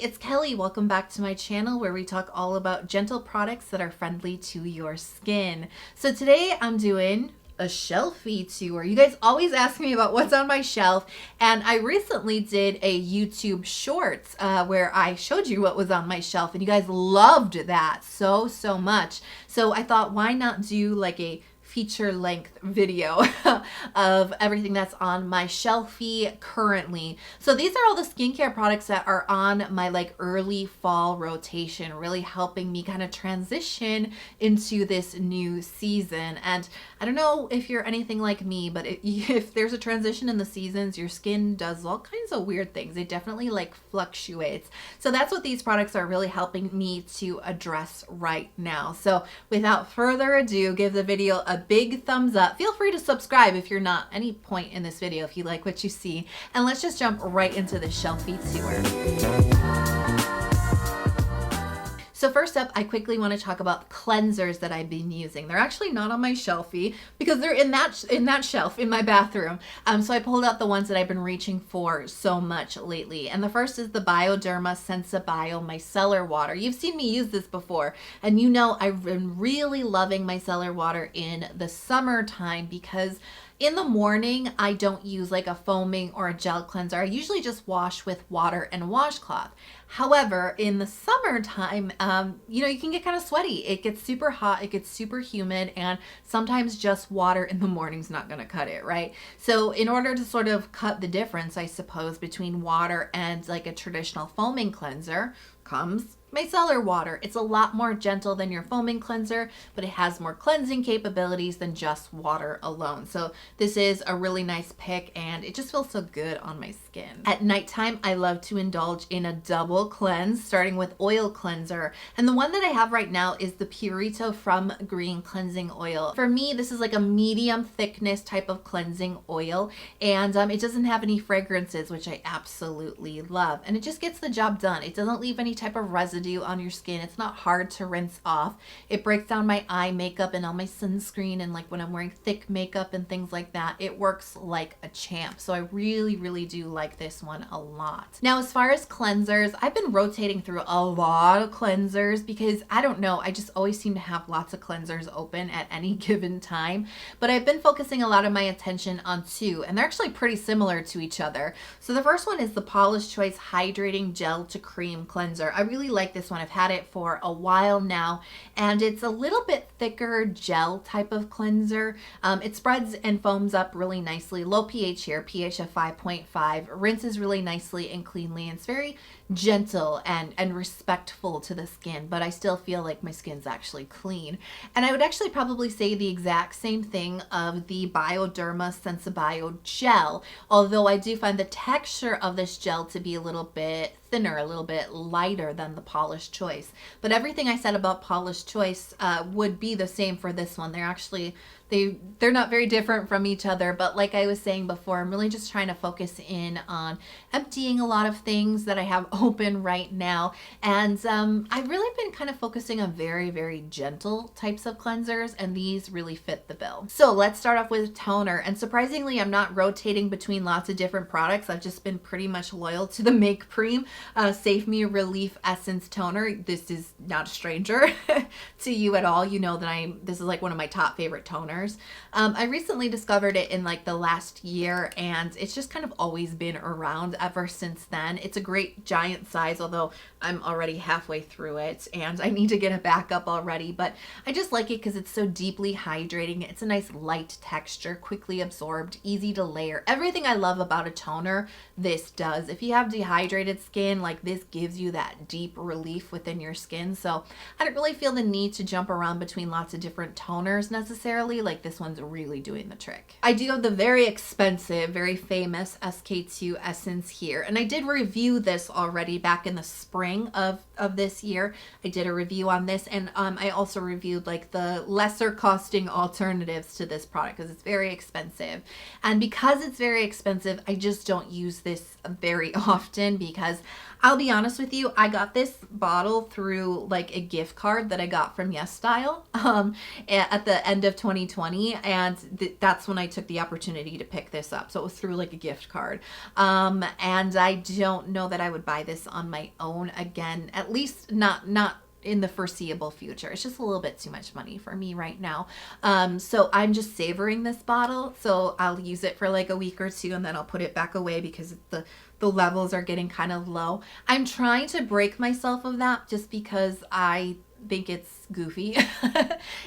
it's Kelly. Welcome back to my channel where we talk all about gentle products that are friendly to your skin. So today I'm doing a shelfie tour. You guys always ask me about what's on my shelf, and I recently did a YouTube shorts where I showed you what was on my shelf, and you guys loved that so much. So I thought, why not do like a feature-length video of everything that's on my shelfie currently. So these are all the skincare products that are on my like early fall rotation, really helping me kind of transition into this new season. And I don't know if you're anything like me, but if there's a transition in the seasons, your skin does all kinds of weird things. It definitely like fluctuates. So that's what these products are really helping me to address right now. So without further ado, give the video a big thumbs up. Feel free to subscribe if you're not any point in this video if you like what you see. And let's just jump right into the shelfie tour. So first up, I quickly want to talk about cleansers that I've been using. They're actually not on my shelfie because they're in that shelf in my bathroom. So I pulled out the ones that I've been reaching for so much lately. And the first is the Bioderma Sensibio Micellar water. You've seen me use this before, and you know I've been really loving micellar water in the summertime because in the morning, I don't use like a foaming or a gel cleanser. I usually just wash with water and washcloth. However, in the summertime, you know, you can get kind of sweaty. It gets super hot, it gets super humid, and sometimes just water in the morning's not gonna cut it, right? So in order to sort of cut the difference, I suppose, between water and like a traditional foaming cleanser comes micellar water. It's a lot more gentle than your foaming cleanser, but it has more cleansing capabilities than just water alone. So this is a really nice pick, and it just feels so good on my skin. At nighttime, I love to indulge in a double cleanse, starting with oil cleanser. And the one that I have right now is the Purito From Green Cleansing Oil. For me, this is like a medium thickness type of cleansing oil, and it doesn't have any fragrances, which I absolutely love. And it just gets the job done. It doesn't leave any type of residue on your skin. It's not hard to rinse off. It breaks down my eye makeup and all my sunscreen, and like when I'm wearing thick makeup and things like that, it works like a champ. So I really do like this one a lot. Now, as far as cleansers, I've been rotating through a lot of cleansers because I don't know, I just always seem to have lots of cleansers open at any given time, but I've been focusing a lot of my attention on two, and they're actually pretty similar to each other. So the first one is the Paula's Choice Hydrating Gel to Cream Cleanser. I really like this one. I've had it for a while now, and it's a little bit thicker gel type of cleanser. It spreads and foams up really nicely. Low pH here, pH of 5.5. Rinses really nicely and cleanly, and it's very gentle and respectful to the skin, but I still feel like my skin's actually clean. And I would actually probably say the exact same thing of the Bioderma Sensibio gel, although I do find the texture of this gel to be a little bit thinner, a little bit lighter than the Paula's Choice. But everything I said about Paula's Choice would be the same for this one. They're actually, they're not very different from each other, but like I was saying before, I'm really just trying to focus in on emptying a lot of things that I have open right now. And I've really been kind of focusing on very gentle types of cleansers, and these really fit the bill. So let's start off with toner. And surprisingly, I'm not rotating between lots of different products. I've just been pretty much loyal to the Make Preme Save Me Relief Essence Toner. This is not a stranger to you at all. You know that this is like one of my top favorite toners. I recently discovered it in like the last year, and it's just kind of always been around ever since then. It's a great giant size, although I'm already halfway through it and I need to get it back up already, but I just like it because it's so deeply hydrating. It's a nice light texture, quickly absorbed, easy to layer. Everything I love about a toner, this does. If you have dehydrated skin, like this gives you that deep relief within your skin. So I don't really feel the need to jump around between lots of different toners necessarily. Like this one's really doing the trick. I do have the very expensive, very famous SK2 Essence here, and I did review this already back in the spring of this year. I did a review on this, and I also reviewed like the lesser costing alternatives to this product because it's very expensive. And because it's very expensive, I just don't use this very often because I'll be honest with you, I got this bottle through like a gift card that I got from YesStyle at the end of 2020. 2020, and that's when I took the opportunity to pick this up. So it was through like a gift card. And I don't know that I would buy this on my own again, at least not in the foreseeable future. It's just a little bit too much money for me right now. So I'm just savoring this bottle. So I'll use it for like a week or two, and then I'll put it back away because the levels are getting kind of low. I'm trying to break myself of that just because I think it's goofy.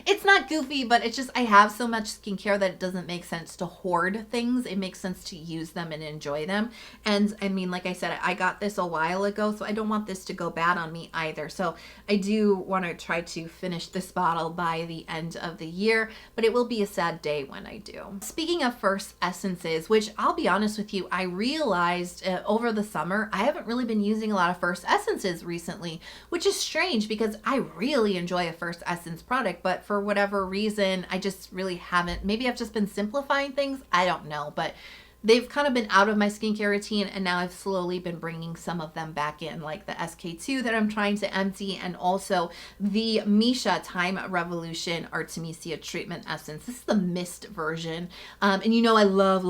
It's not goofy, but it's just I have so much skincare that it doesn't make sense to hoard things. It makes sense to use them and enjoy them. And I mean, like I said, I got this a while ago, so I don't want this to go bad on me either. So I do want to try to finish this bottle by the end of the year, but it will be a sad day when I do. Speaking of first essences, which I'll be honest with you, I realized over the summer, I haven't really been using a lot of first essences recently, which is strange because I really enjoy a first essence product, but for whatever reason, I just really haven't. Maybe I've just been simplifying things. I don't know, but they've kind of been out of my skincare routine, and now I've slowly been bringing some of them back in, like the SK2 that I'm trying to empty, and also the Missha Time Revolution Artemisia Treatment Essence. This is the mist version, and you know I love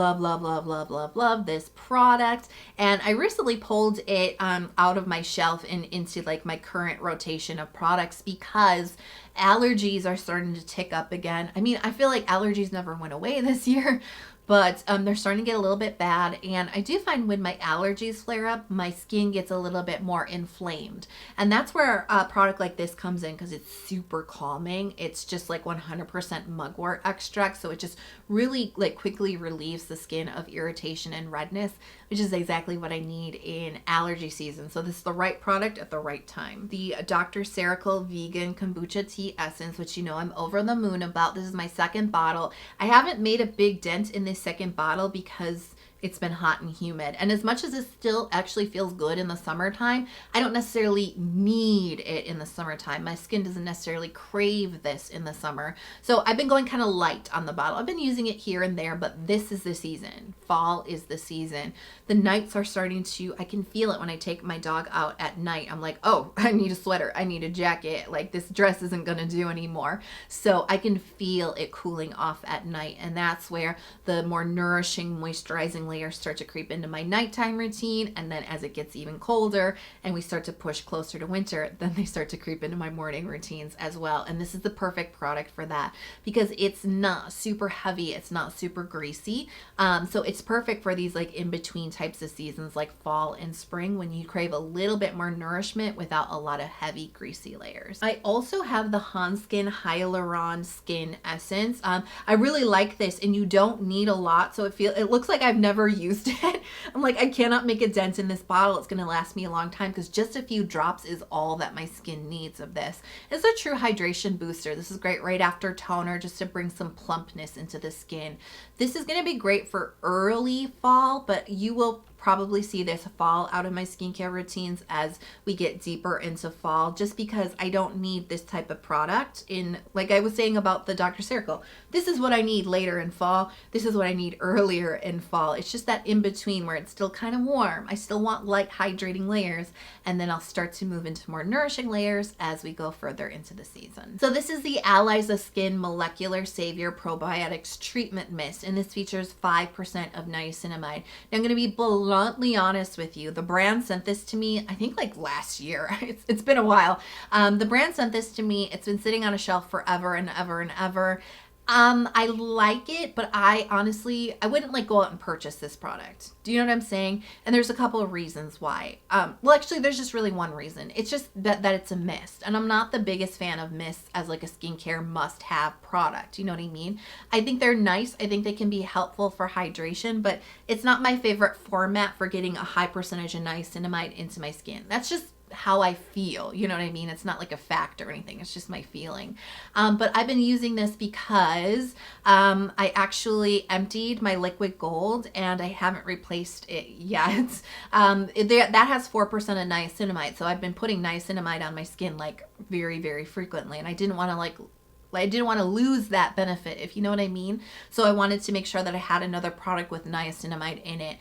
this product, and I recently pulled it out of my shelf and into like my current rotation of products because allergies are starting to tick up again. I mean, I feel like allergies never went away this year, but they're starting to get a little bit bad. And I do find when my allergies flare up, my skin gets a little bit more inflamed. And that's where a product like this comes in because it's super calming. It's just like 100% mugwort extract. So it just really like quickly relieves the skin of irritation and redness, which is exactly what I need in allergy season. So this is the right product at the right time. The Dr. Ceuracle Vegan Kombucha Tea Essence, which you know I'm over the moon about. This is my second bottle. I haven't made a big dent in this second bottle because it's been hot and humid. And as much as it still actually feels good in the summertime, I don't necessarily need it in the summertime. My skin doesn't necessarily crave this in the summer. So I've been going kind of light on the bottle. I've been using it here and there, but this is the season. Fall is the season. The nights are starting to, I can feel it when I take my dog out at night. I'm like, oh, I need a sweater. I need a jacket. Like this dress isn't going to do anymore. So I can feel it cooling off at night. And that's where the more nourishing, moisturizing layers start to creep into my nighttime routine, and then as it gets even colder and we start to push closer to winter, then they start to creep into my morning routines as well. And this is the perfect product for that because it's not super heavy, it's not super greasy, so it's perfect for these like in-between types of seasons like fall and spring when you crave a little bit more nourishment without a lot of heavy greasy layers. I also have the Hanskin Hyaluron Skin Essence. I really like this, and you don't need a lot, so it looks like I've never used it. I'm like, I cannot make a dent in this bottle. It's going to last me a long time because just a few drops is all that my skin needs of this. It's a true hydration booster. This is great right after toner just to bring some plumpness into the skin. This is going to be great for early fall, but you will probably see this fall out of my skincare routines as we get deeper into fall, just because I don't need this type of product in, like I was saying about the Dr. Ceuracle. This is what I need later in fall. This is what I need earlier in fall. It's just that in between where it's still kind of warm. I still want light hydrating layers, and then I'll start to move into more nourishing layers as we go further into the season. So this is the Allies of Skin Molecular Savior Probiotics Treatment Mist, and this features 5% of niacinamide. Now I'm going to be bluntly honest with you. The brand sent this to me, I think like last year. It's been a while. The brand sent this to me. It's been sitting on a shelf forever and ever and ever. I like it, but I honestly, I wouldn't like go out and purchase this product. Do you know what I'm saying? And there's a couple of reasons why. Well, actually, there's just really one reason. It's just that it's a mist, and I'm not the biggest fan of mists as like a skincare must-have product. You know what I mean? I think they're nice. I think they can be helpful for hydration, but it's not my favorite format for getting a high percentage of niacinamide into my skin. That's just how I feel, you know what I mean? It's not like a fact or anything, it's just my feeling. But I've been using this because I actually emptied my liquid gold and I haven't replaced it yet. That has 4% of niacinamide, so I've been putting niacinamide on my skin like very, very frequently, and I didn't want to lose that benefit, if you know what I mean. So I wanted to make sure that I had another product with niacinamide in it.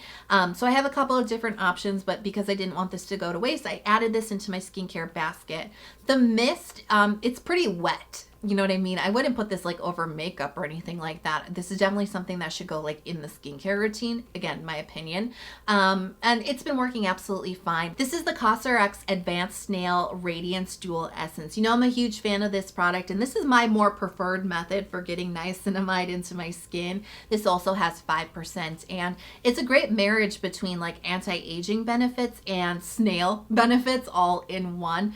So I have a couple of different options, but because I didn't want this to go to waste, I added this into my skincare basket. The mist, it's pretty wet. You know what I mean? I wouldn't put this like over makeup or anything like that. This is definitely something that should go like in the skincare routine. Again, my opinion. And it's been working absolutely fine. This is the Cosrx Advanced Snail Radiance Dual Essence. You know, I'm a huge fan of this product, and this is my more preferred method for getting niacinamide into my skin. This also has 5%, and it's a great marriage between like anti-aging benefits and snail benefits all in one.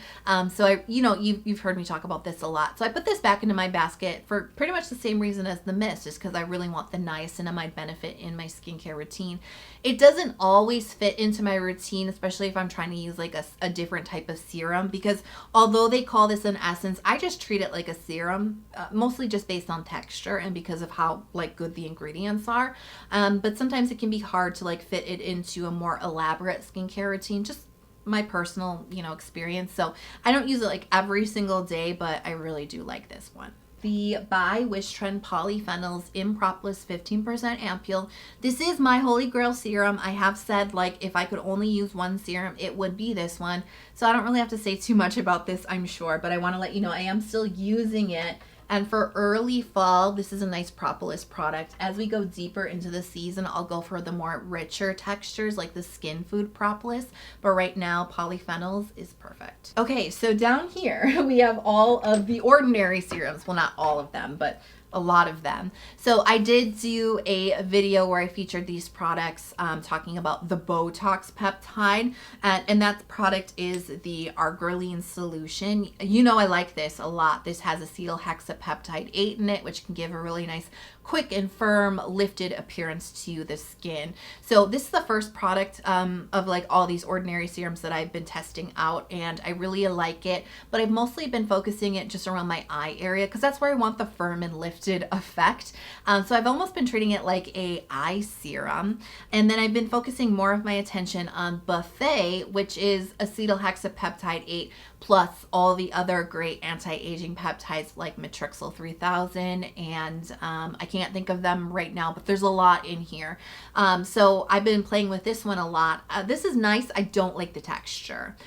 So you've heard me talk about this a lot. So I put this back into my basket for pretty much the same reason as the mist, just because I really want the niacinamide benefit in my skincare routine. It doesn't always fit into my routine, especially if I'm trying to use like a different type of serum, because although they call this an essence, I just treat it like a serum, mostly just based on texture and because of how like good the ingredients are. But sometimes it can be hard to like fit it into a more elaborate skincare routine, just my personal, experience. So I don't use it like every single day, but I really do like this one. The by Wishtrend Polyphenols in Propolis 15% Ampoule. This is my holy grail serum. I have said like if I could only use one serum, it would be this one. So I don't really have to say too much about this, I'm sure, but I want to let you know I am still using it. And for early fall, this is a nice propolis product. As we go deeper into the season, I'll go for the more richer textures like the skin food propolis. But right now, polyphenols is perfect. Okay, so down here, we have all of the ordinary serums. Well, not all of them, but a lot of them. So I did do a video where I featured these products talking about the Botox peptide, and that product is the Argireline solution. You know I like this a lot. This has acetylhexapeptide 8 in it, which can give a really nice quick and firm lifted appearance to the skin. So this is the first product of like all these ordinary serums that I've been testing out, and I really like it, but I've mostly been focusing it just around my eye area because that's where I want the firm and lifted effect. So I've almost been treating it like a eye serum, and then I've been focusing more of my attention on Buffet, which is acetylhexapeptide 8 plus all the other great anti-aging peptides like Matrixyl 3000, and I can't think of them right now, but there's a lot in here. So I've been playing with this one a lot. This is nice. I don't like the texture.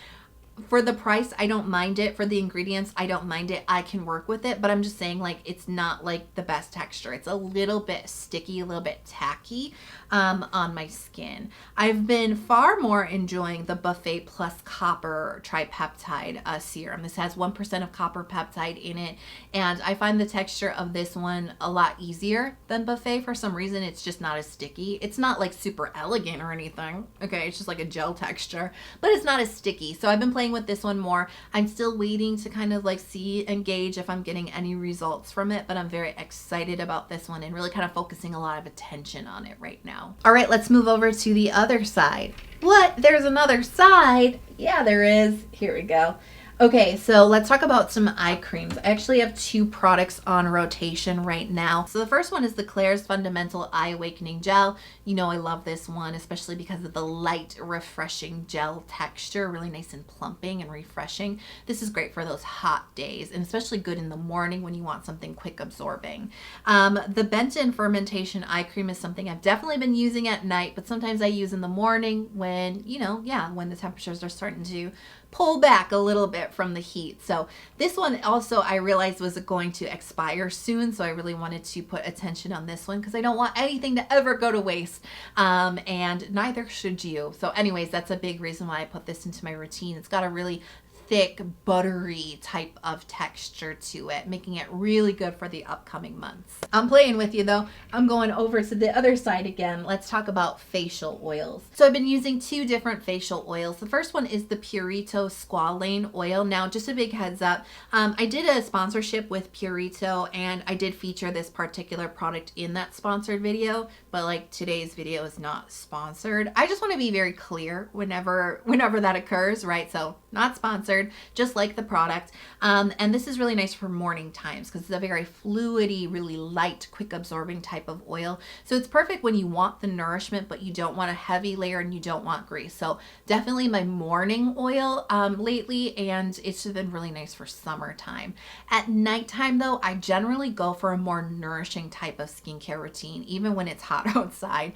For the price, I don't mind it. For the ingredients, I don't mind it. I can work with it, but I'm just saying like it's not like the best texture. It's a little bit sticky, a little bit tacky on my skin. I've been far more enjoying the Buffet Plus Copper Tripeptide serum. This has 1% of copper peptide in it, and I find the texture of this one a lot easier than Buffet. For some reason, it's just not as sticky. It's not like super elegant or anything. Okay, it's just like a gel texture, but it's not as sticky. So I've been playing with this one more. I'm still waiting to kind of like see and gauge if I'm getting any results from it, but I'm very excited about this one and really kind of focusing a lot of attention on it right now. All right, let's move over to the other side. What? There's another side? Yeah, there is. Here we go. Okay, so let's talk about some eye creams. I actually have two products on rotation right now. So the first one is the Klairs Fundamental Eye Awakening Gel. You know I love this one, especially because of the light, refreshing gel texture, really nice and plumping and refreshing. This is great for those hot days, and especially good in the morning when you want something quick absorbing. The Benton Fermentation Eye Cream is something I've definitely been using at night, but sometimes I use in the morning when, when the temperatures are starting to pull back a little bit from the heat. So this one also I realized was going to expire soon, so I really wanted to put attention on this one because I don't want anything to ever go to waste, and neither should you. So anyways, that's a big reason why I put this into my routine. It's got a really thick, buttery type of texture to it, making it really good for the upcoming months. I'm playing with you though. I'm going over to the other side again. Let's talk about facial oils. So I've been using two different facial oils. The first one is the Purito Squalane oil. Now, just a big heads up, I did a sponsorship with Purito, and I did feature this particular product in that sponsored video, but like today's video is not sponsored. I just want to be very clear whenever that occurs, right? So not sponsored, just like the product. And this is really nice for morning times because it's a very fluidy, really light, quick absorbing type of oil. So it's perfect when you want the nourishment, but you don't want a heavy layer and you don't want grease. So definitely my morning oil lately, and it's just been really nice for summertime. At nighttime though, I generally go for a more nourishing type of skincare routine, even when it's hot outside.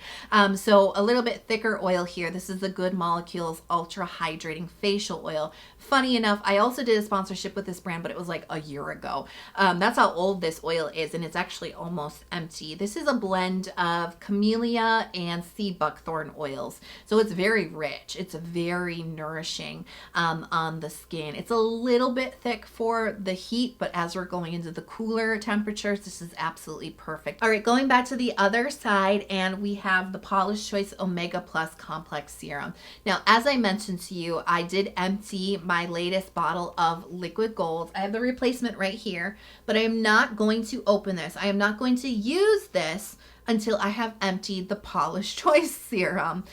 So a little bit thicker oil here. This is the Good Molecules Ultra Hydrating Facial Oil. Funny funny enough, I also did a sponsorship with this brand, but it was like a year ago. That's how old this oil is, and it's actually almost empty. This is a blend of camellia and sea buckthorn oils. So it's very rich. It's very nourishing on the skin. It's a little bit thick for the heat, but as we're going into the cooler temperatures, this is absolutely perfect. All right, going back to the other side, and we have the Paula's Choice Omega Plus Complex Serum. Now, as I mentioned to you, I did empty my latest bottle of liquid gold. I have the replacement right here, but I am not going to open this. I am not going to use this until I have emptied the Paula's Choice Serum.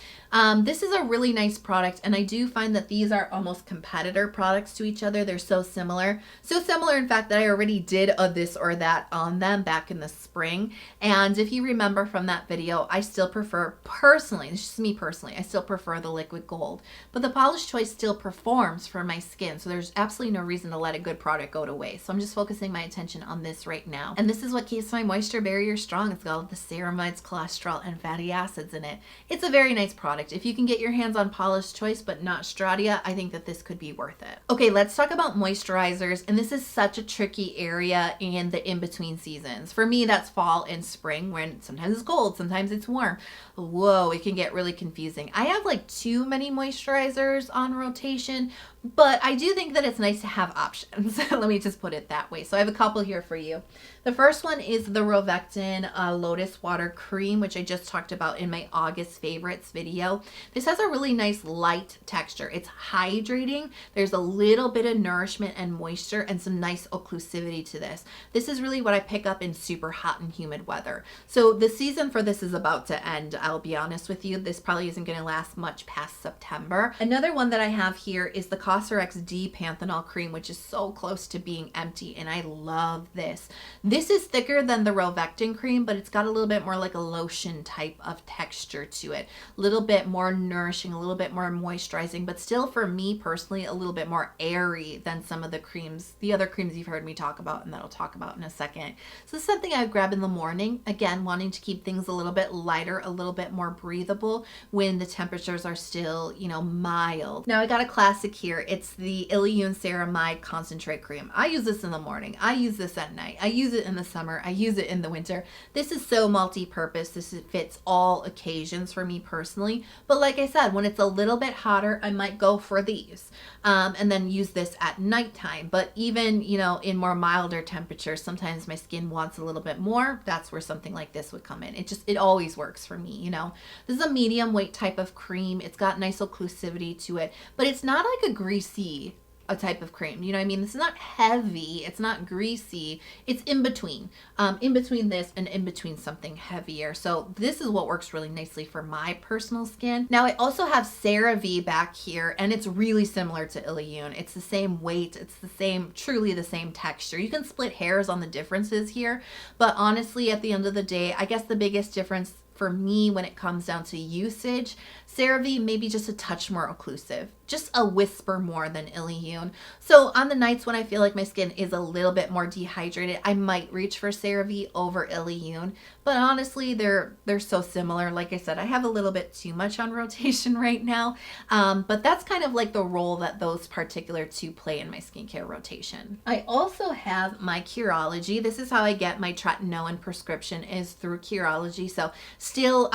This is a really nice product, and I do find that these are almost competitor products to each other. They're so similar. So similar, in fact, that I already did a this or that on them back in the spring. And if you remember from that video, I still prefer, personally, it's just me personally, I still prefer the liquid gold. But the Paula's Choice still performs for my skin, so there's absolutely no reason to let a good product go to waste. So I'm just focusing my attention on this right now. And this is what keeps my moisture barrier strong. It's got all the ceramides, cholesterol, and fatty acids in it. It's a very nice product. If you can get your hands on Paula's Choice but not Stratia, I think that this could be worth it. Okay, let's talk about moisturizers, and this is such a tricky area in the in-between seasons. For me, that's fall and spring, when sometimes it's cold, sometimes it's warm. Whoa, it can get really confusing. I have like too many moisturizers on rotation, but I do think that it's nice to have options. Let me just put it that way. So I have a couple here for you. The first one is the Rovectin Lotus Water Cream, which I just talked about in my August favorites video. This has a really nice light texture. It's hydrating. There's a little bit of nourishment and moisture and some nice occlusivity to this. This is really what I pick up in super hot and humid weather. So the season for this is about to end. I'll be honest with you. This probably isn't going to last much past September. Another one that I have here is the Cosrx D-Panthenol Cream, which is so close to being empty, and I love this. This is thicker than the Rovectin cream, but it's got a little bit more like a lotion type of texture to it. A little bit more nourishing, a little bit more moisturizing, but still for me personally, a little bit more airy than some of the creams, the other creams you've heard me talk about and that I'll talk about in a second. So this is something I would grab in the morning, again, wanting to keep things a little bit lighter, a little bit more breathable when the temperatures are still, you know, mild. Now I got a classic here. It's the Hyaluron Ceramide Concentrate Cream. I use this in the morning. I use this at night. I use it in the summer. I use it in the winter. This is so multi-purpose. This fits all occasions for me personally. But like I said, when it's a little bit hotter, I might go for these and then use this at nighttime. But even, you know, in more milder temperatures, sometimes my skin wants a little bit more. That's where something like this would come in. It always works for me, you know. This is a medium weight type of cream. It's got nice occlusivity to it, but it's not like a greasy type of cream. You know what I mean? This is not heavy. It's not greasy. It's in between this and in between something heavier. So this is what works really nicely for my personal skin. Now I also have CeraVe back here, and it's really similar to Hyaluron. It's the same weight. It's the same, truly the same texture. You can split hairs on the differences here, but honestly, at the end of the day, I guess the biggest difference for me when it comes down to usage, CeraVe maybe just a touch more occlusive, just a whisper more than Hyaluron. So on the nights when I feel like my skin is a little bit more dehydrated, I might reach for CeraVe over Hyaluron. But honestly, they're so similar. Like I said, I have a little bit too much on rotation right now, but that's kind of like the role that those particular two play in my skincare rotation. I also have my Curology. This is how I get my tretinoin prescription, is through Curology. So still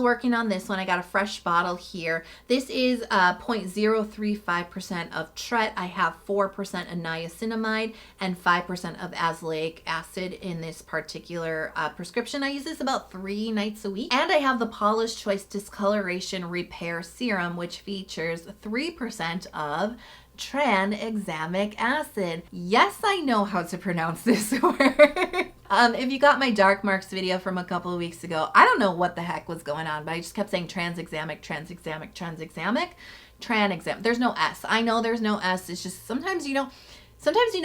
working on this one. I got a fresh bottle here. This is 0.035% of tret. I have 4% of niacinamide and 5% of azelaic acid in this particular prescription. I use this about 3 nights a week. And I have the Paula's Choice Discoloration Repair Serum, which features 3% of tranexamic acid. Yes, I know how to pronounce this word. If you got my dark marks video from a couple of weeks ago, I don't know what the heck was going on, but I just kept saying tranexamic. There's no S. I know there's no S. It's just sometimes, you know,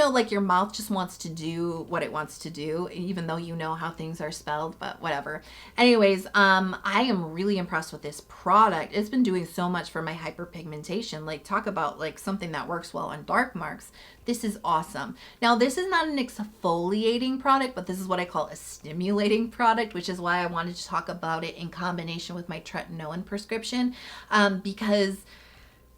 like your mouth just wants to do what it wants to do, even though you know how things are spelled, but whatever. Anyways, I am really impressed with this product. It's been doing so much for my hyperpigmentation. Like, talk about like something that works well on dark marks. This is awesome. Now, this is not an exfoliating product, but this is what I call a stimulating product, which is why I wanted to talk about it in combination with my tretinoin prescription, because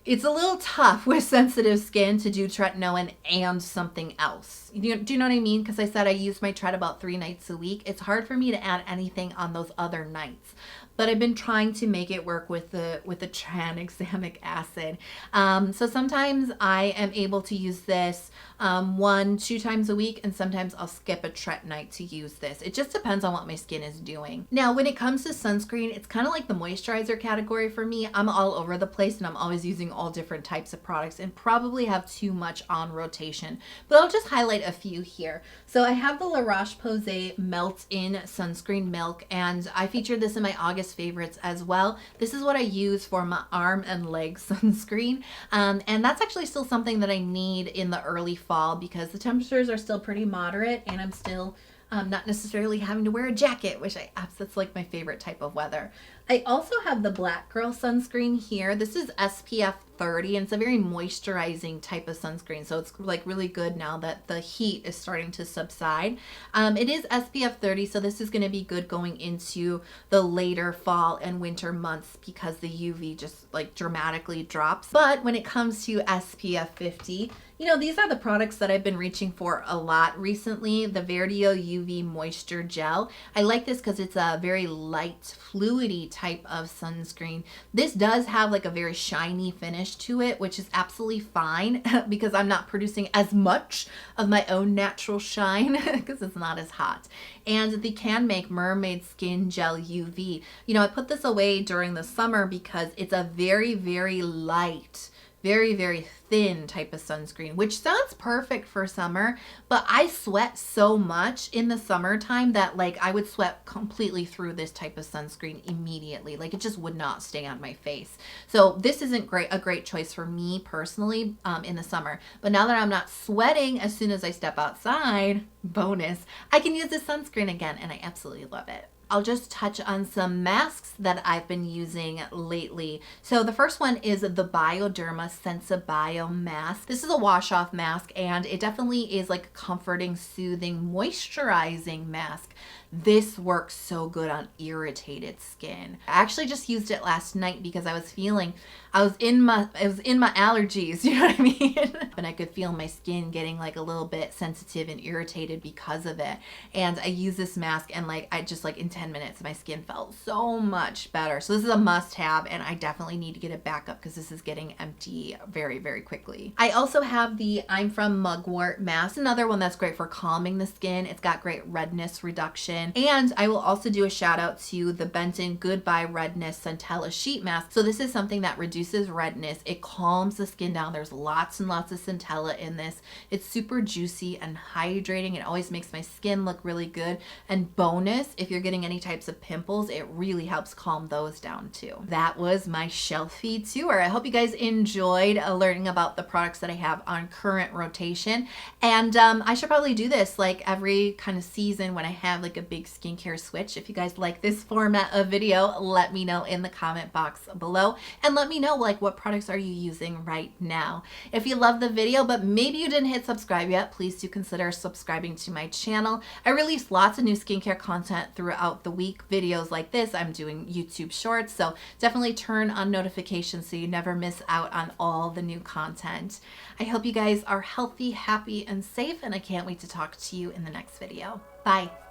it's a little tough with sensitive skin to do tretinoin and something else. Do you know what I mean? Because I said I use my tret about 3 nights a week. It's hard for me to add anything on those other nights. But I've been trying to make it work with the tranexamic acid. So sometimes I am able to use this 1-2 times a week, and sometimes I'll skip a tret night to use this. It just depends on what my skin is doing. Now, when it comes to sunscreen, it's kind of like the moisturizer category for me. I'm all over the place and I'm always using all different types of products and probably have too much on rotation. But I'll just highlight a few here. So I have the La Roche-Posay Melt-In Sunscreen Milk, and I featured this in my August favorites as well. This is what I use for my arm and leg sunscreen, and that's actually still something that I need in the early fall because the temperatures are still pretty moderate and I'm still not necessarily having to wear a jacket, which that's like my favorite type of weather. I also have the Black Girl sunscreen here. This is SPF 30 and it's a very moisturizing type of sunscreen. So it's like really good now that the heat is starting to subside. It is SPF 30, so this is going to be good going into the later fall and winter months because the UV just like dramatically drops. But when it comes to SPF 50, you know, these are the products that I've been reaching for a lot recently. The Verdio UV Moisture Gel. I like this because it's a very light, fluidy type of sunscreen. This does have like a very shiny finish to it, which is absolutely fine because I'm not producing as much of my own natural shine because it's not as hot. And the Can Make Mermaid Skin Gel UV. You know, I put this away during the summer because it's a very, very light, very, very thin type of sunscreen, which sounds perfect for summer, but I sweat so much in the summertime that like I would sweat completely through this type of sunscreen immediately. Like it just would not stay on my face. So this isn't a great choice for me personally in the summer. But now that I'm not sweating as soon as I step outside, bonus, I can use this sunscreen again and I absolutely love it. I'll just touch on some masks that I've been using lately. So the first one is the Bioderma Sensibio mask. This is a wash off mask and it definitely is like a comforting, soothing, moisturizing mask. This works so good on irritated skin. I actually just used it last night because I was in my allergies, you know what I mean? And I could feel my skin getting like a little bit sensitive and irritated because of it. And I use this mask and like I just like in 10 minutes my skin felt so much better. So this is a must have and I definitely need to get it back up because this is getting empty very, very quickly. I also have the I'm From Mugwort mask, another one that's great for calming the skin. It's got great redness reduction. And I will also do a shout out to the Benton Goodbye Redness Centella Sheet Mask. So this is something that reduces redness. It calms the skin down. There's lots and lots of centella in this. It's super juicy and hydrating. It always makes my skin look really good. And bonus, if you're getting any types of pimples, it really helps calm those down too. That was my shelfie tour. I hope you guys enjoyed learning about the products that I have on current rotation. And I should probably do this like every kind of season when I have like a big skincare switch. If you guys like this format of video, let me know in the comment box below and let me know like what products are you using right now. If you love the video but maybe you didn't hit subscribe yet, please do consider subscribing to my channel. I release lots of new skincare content throughout the week, videos like this. I'm doing YouTube shorts, so definitely turn on notifications so you never miss out on all the new content. I hope you guys are healthy, happy, and safe, and I can't wait to talk to you in the next video. Bye.